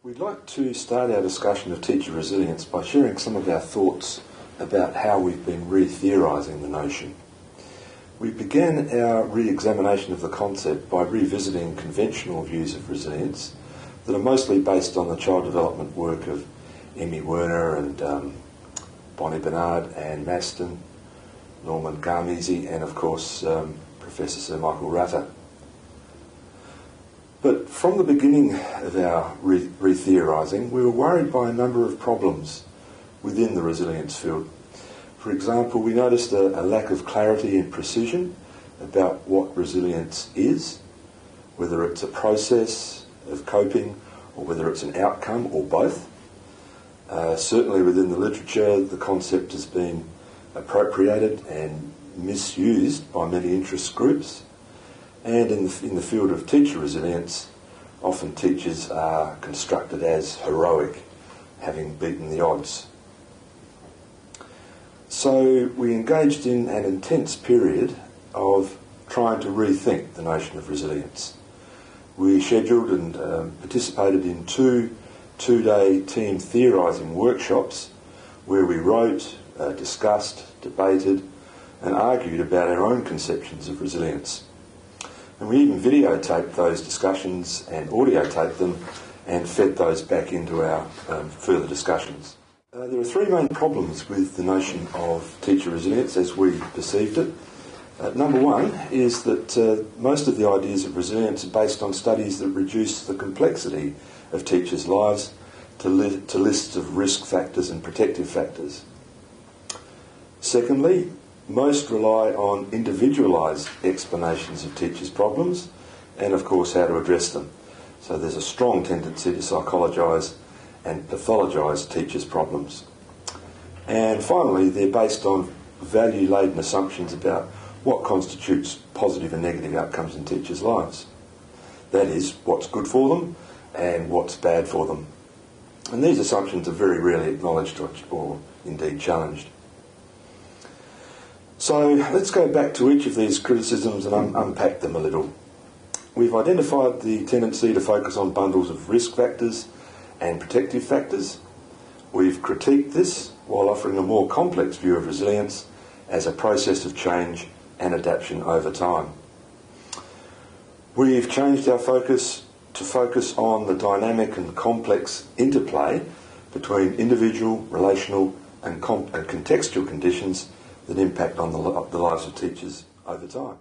We'd like to start our discussion of teacher resilience by sharing some of our thoughts about how we've been re-theorising the notion. We began our re-examination of the concept by revisiting conventional views of resilience that are mostly based on the child development work of Emmy Werner and Bonnie Bernard, Anne Maston, Norman Garmezy and of course Professor Sir Michael Rutter. But from the beginning of our re-theorising, we were worried by a number of problems within the resilience field. For example, we noticed a lack of clarity and precision about what resilience is, whether it's a process of coping or whether it's an outcome or both. Certainly within the literature, the concept has been appropriated and misused by many interest groups. And in the field of teacher resilience, often teachers are constructed as heroic, having beaten the odds. So we engaged in an intense period of trying to rethink the notion of resilience. We scheduled and participated in two-day team theorising workshops where we wrote, discussed, debated and argued about our own conceptions of resilience. And we even videotaped those discussions and audiotaped them and fed those back into our further discussions. There are three main problems with the notion of teacher resilience as we perceived it. Number one is that most of the ideas of resilience are based on studies that reduce the complexity of teachers' lives to lists of risk factors and protective factors. Secondly, most rely on individualised explanations of teachers' problems and of course how to address them. So there's a strong tendency to psychologise and pathologise teachers' problems. And finally, they're based on value-laden assumptions about what constitutes positive and negative outcomes in teachers' lives. That is, what's good for them and what's bad for them. And these assumptions are very rarely acknowledged or indeed challenged. So let's go back to each of these criticisms and unpack them a little. We've identified the tendency to focus on bundles of risk factors and protective factors. We've critiqued this while offering a more complex view of resilience as a process of change and adaptation over time. We've changed our focus to focus on the dynamic and complex interplay between individual, relational and contextual conditions that impact on the lives of teachers over time.